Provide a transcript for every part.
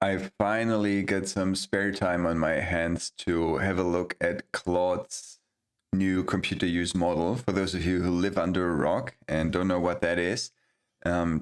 I finally got some spare time on my hands to have a look at Claude's new computer use model. For those of you who live under a rock and don't know what that is,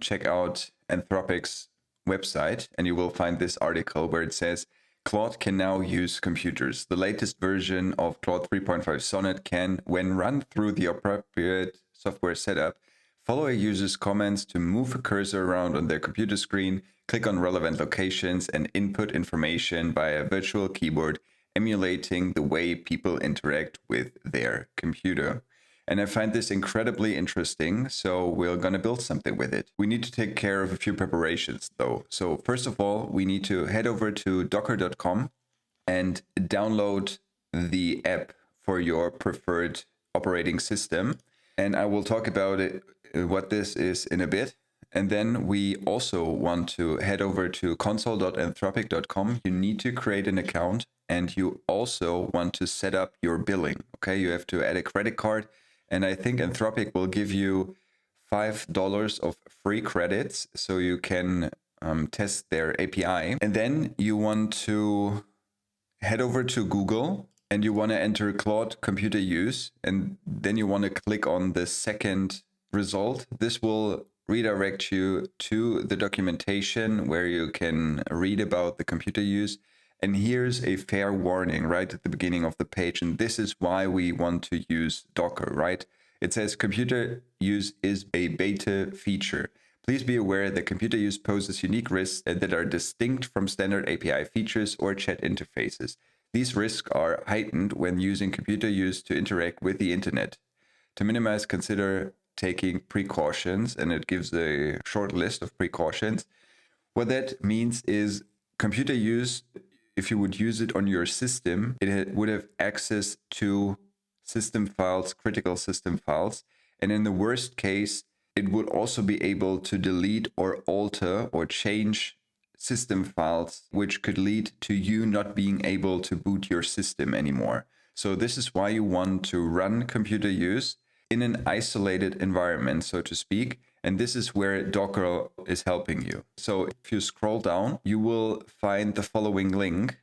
check out Anthropic's website and you will find this article where it says Claude can now use computers. The latest version of Claude 3.5 Sonnet can, when run through the appropriate software setup, follow a user's commands to move a cursor around on their computer screen, click on relevant locations, and input information via a virtual keyboard, emulating the way people interact with their computer. And I find this incredibly interesting, so we're going to build something with it. We need to take care of a few preparations, though. So first of all, we need to head over to docker.com and download the app for your preferred operating system. And I will talk about it, what this is in a bit. And then we also want to head over to console.anthropic.com. You need to create an account and you also want to set up your billing. Okay, you have to add a credit card. And I think Anthropic will give you $5 of free credits so you can test their API. And then you want to head over to Google and you want to enter Claude computer use. And then you want to click on the second result. This will redirect you to the documentation where you can read about the computer use. And here's a fair warning right at the beginning of the page. And this is why we want to use Docker, right? It says computer use is a beta feature. Please be aware that computer use poses unique risks that are distinct from standard API features or chat interfaces. These risks are heightened when using computer use to interact with the internet. To minimize, consider taking precautions, and it gives a short list of precautions. What that means is computer use, if you would use it on your system, it would have access to system files, critical system files. And in the worst case, it would also be able to delete or alter or change system files, which could lead to you not being able to boot your system anymore. So this is why you want to run computer use in an isolated environment, so to speak. And this is where Docker is helping you. So if you scroll down, you will find the following link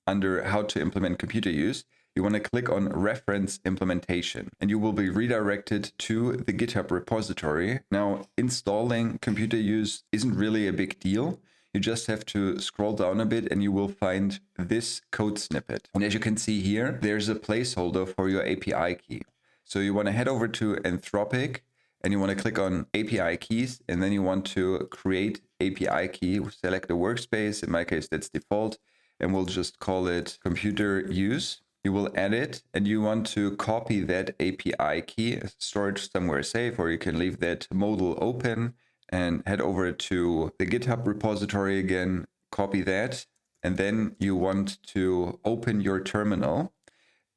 under how to implement computer use. You want to click on reference implementation and you will be redirected to the GitHub repository. Now, installing computer use isn't really a big deal. You just have to scroll down a bit and you will find this code snippet. And as you can see here, there's a placeholder for your API key. So you want to head over to Anthropic and you want to click on API keys and then you want to create API key, select the workspace. In my case, that's default. And we'll just call it computer use. You will add it and you want to copy that API key, store it somewhere safe, or you can leave that modal open and head over to the GitHub repository again, copy that. And then you want to open your terminal.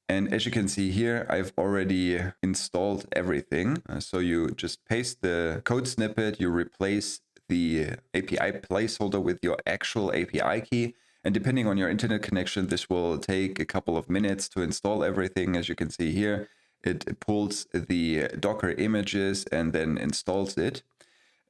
And as you can see here, I've already installed everything. So you just paste the code snippet, you replace the API placeholder with your actual API key. And depending on your internet connection, this will take a couple of minutes to install everything. As you can see here, it pulls the Docker images and then installs it.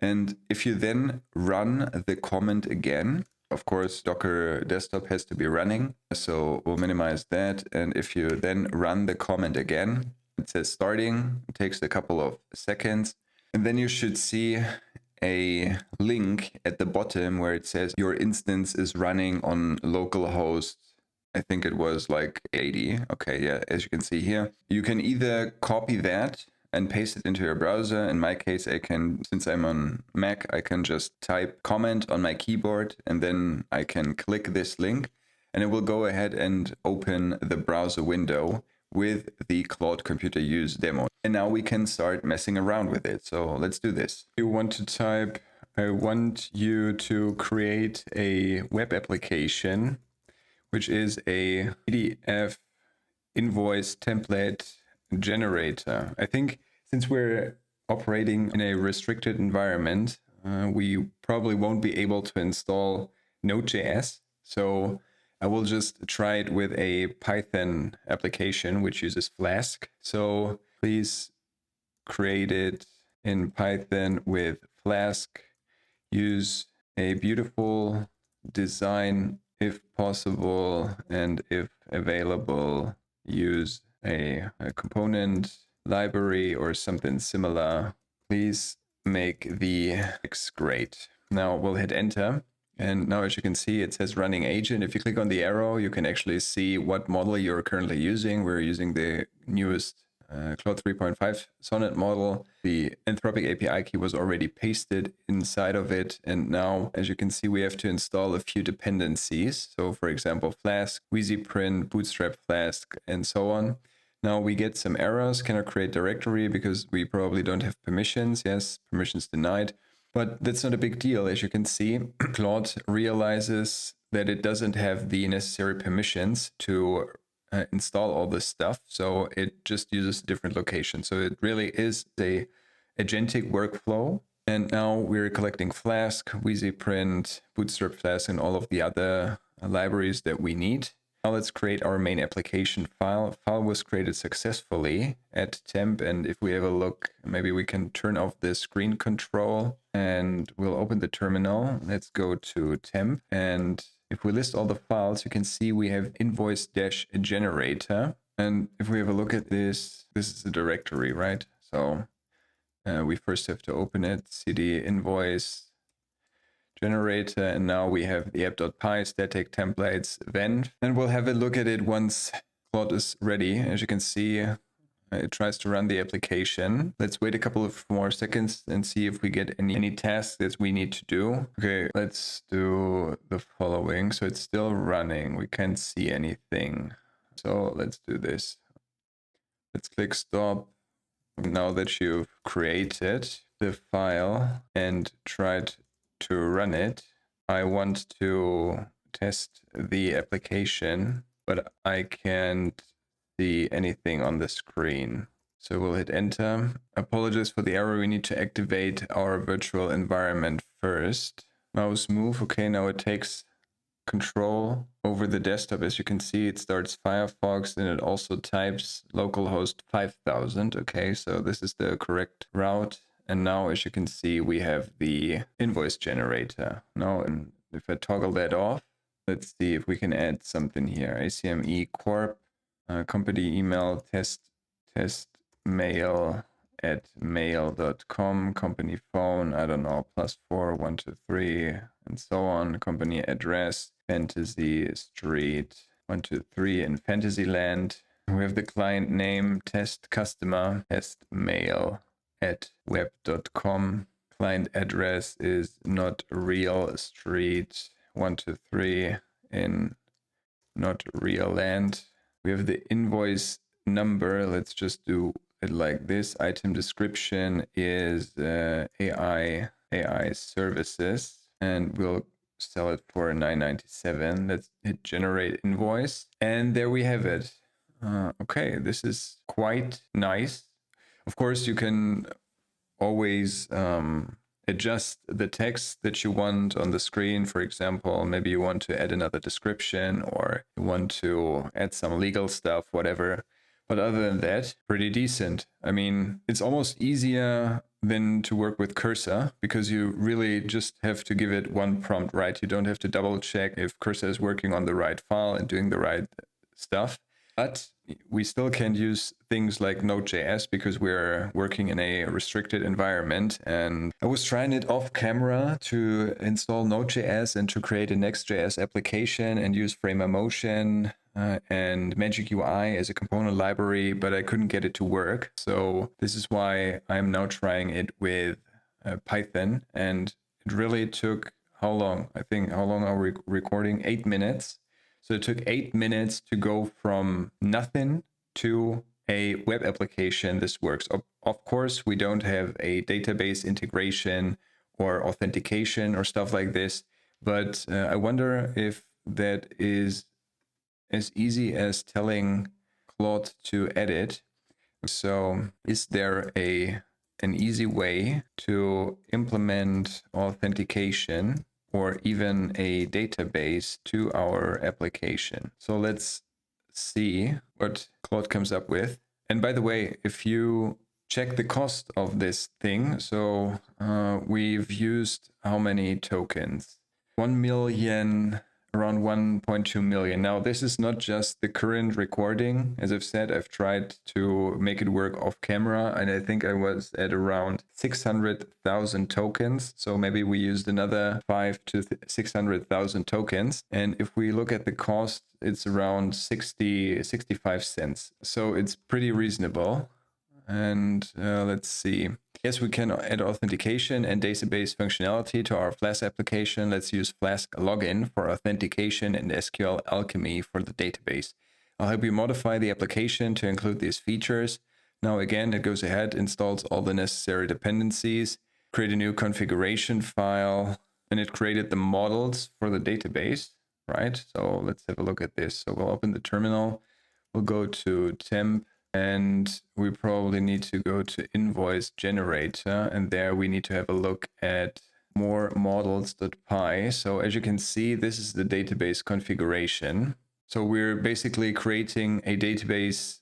And if you then run the command again, of course, Docker desktop has to be running. So we'll minimize that. And if you then run the command again, it says starting, it takes a couple of seconds. And then you should see a link at the bottom where it says your instance is running on localhost. I think it was like 80. Okay, yeah, as you can see here, you can either copy that and paste it into your browser. In my case, I can, since I'm on Mac, I can just type comment on my keyboard and then I can click this link and it will go ahead and open the browser window with the Claude computer use demo. And now we can start messing around with it. So let's do this. You want to type, I want you to create a web application, which is a PDF Invoice template generator. I think since we're operating in a restricted environment, we probably won't be able to install Node.js. So I will just try it with a Python application, which uses Flask. So please create it in Python with Flask. Use a beautiful design, if possible and if available, use a component library or something similar. Please make the text great. Now we'll hit enter. And now, as you can see, it says running agent. If you click on the arrow, you can actually see what model you're currently using. We're using the newest Claude 3.5 Sonnet model. The Anthropic API key was already pasted inside of it. And now, as you can see, we have to install a few dependencies. So for example, Flask, WheezyPrint, Bootstrap Flask, and so on. Now we get some errors, cannot create directory because we probably don't have permissions. Yes, permissions denied. But that's not a big deal. As you can see, Claude realizes that it doesn't have the necessary permissions to install all this stuff. So it just uses a different location. So it really is a agentic workflow. And now we're collecting Flask, WheezyPrint, Bootstrap Flask, and all of the other libraries that we need. Now let's create our main application file. File was created successfully at temp. And if we have a look, maybe we can turn off the screen control and we'll open the terminal. Let's go to temp. And if we list all the files, you can see we have invoice generator. And if we have a look at this, this is a directory, right? So we first have to open it, cd invoice generator, and now we have the app.py static templates vent, and we'll have a look at it once Claude is ready. As you can see, it tries to run the application. Let's wait a couple of more seconds and see if we get any tasks that we need to do. Okay, let's do the following. So it's still running. We can't see anything. So let's do this. Let's click stop. Now that you've created the file and tried to run it, I want to test the application, but I can't see anything on the screen. So we'll hit enter. Apologies for the error. We need to activate our virtual environment first. Mouse move. Okay, now it takes control over the desktop. As you can see, it starts Firefox and it also types localhost 5000. Okay, so this is the correct route. And now, as you can see, we have the invoice generator. Now, and if I toggle that off, let's see if we can add something here. ACME Corp, company email, test mail at mail.com, company phone, I don't know, +4 123, and so on. Company address, Fantasy Street 123 in Fantasyland. We have the client name, test customer, test mail at web.com. Client address is Not Real Street 123 in Not Real Land. We have the invoice number. Let's just do it like this. Item description is AI services, and we'll sell it for $9.97. Let's hit generate invoice, and there we have it. Okay, this is quite nice. Of course, you can always adjust the text that you want on the screen. For example, maybe you want to add another description or you want to add some legal stuff, whatever. But other than that, pretty decent. I mean, it's almost easier than to work with Cursor because you really just have to give it one prompt, right? You don't have to double check if Cursor is working on the right file and doing the right stuff. But we still can't use things like Node.js because we're working in a restricted environment. And I was trying it off camera to install Node.js and to create a Next.js application and use Framer Motion and Magic UI as a component library, but I couldn't get it to work. So this is why I'm now trying it with Python. And it really took, how long? I think, how long are we recording? 8 minutes. So it took 8 minutes to go from nothing to a web application. This works. Of course, we don't have a database integration or authentication or stuff like this, but I wonder if that is as easy as telling Claude to edit. So is there an easy way to implement authentication or even a database to our application? So let's see what Claude comes up with. And by the way, if you check the cost of this thing, so we've used how many tokens? 1 million, around 1.2 million. Now, this is not just the current recording. As I've said, I've tried to make it work off camera, and I think I was at around 600,000 tokens. So maybe we used another 5 to 600,000 tokens. And if we look at the cost, it's around 65 cents. So it's pretty reasonable. And let's see. Yes, we can add authentication and database functionality to our Flask application. Let's use Flask login for authentication and SQL Alchemy for the database. I'll help you modify the application to include these features. Now again, it goes ahead, installs all the necessary dependencies, create a new configuration file, and it created the models for the database, right? So let's have a look at this. So we'll open the terminal, we'll go to temp, and we probably need to go to Invoice Generator, and there we need to have a look at more models.py. So as you can see, this is the database configuration. So we're basically creating a database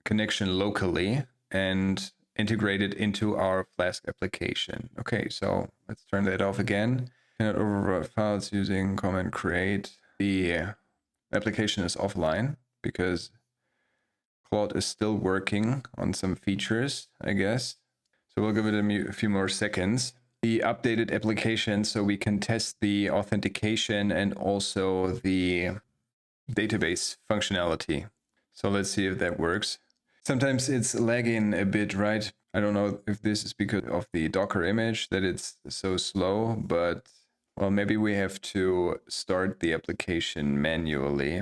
connection locally and integrate it into our Flask application. Okay, so let's turn that off again. Cannot overwrite files using command create. The application is offline because Claude is still working on some features, I guess. So we'll give it a few more seconds. The updated application so we can test the authentication and also the database functionality. So let's see if that works. Sometimes it's lagging a bit, right? I don't know if this is because of the Docker image that it's so slow, but well, maybe we have to start the application manually.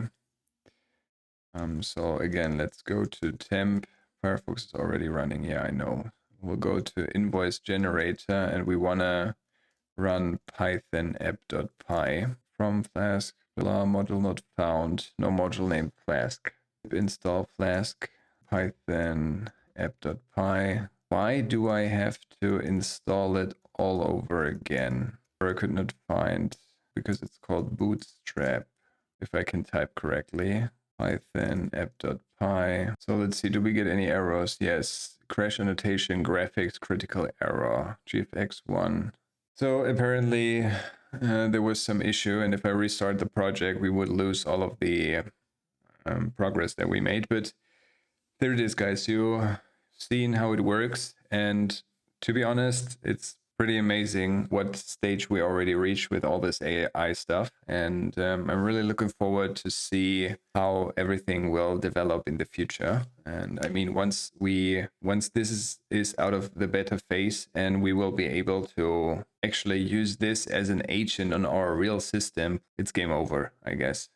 So again, let's go to temp. Firefox is already running. Yeah, I know. We'll go to Invoice Generator and we want to run Python app.py from Flask. Blah, module not found. No module named Flask. Install Flask Python app.py. Why do I have to install it all over again? Or I could not find, because it's called Bootstrap, if I can type correctly. Python app.py. So let's see, do we get any errors? Yes, crash annotation, graphics, critical error, GFX1. So apparently there was some issue, and if I restart the project, we would lose all of the progress that we made. But there it is, guys. You've seen how it works, and to be honest, it's pretty amazing what stage we already reached with all this AI stuff, and I'm really looking forward to see how everything will develop in the future. And I mean, once this is out of the beta phase and we will be able to actually use this as an agent on our real system, it's game over, I guess.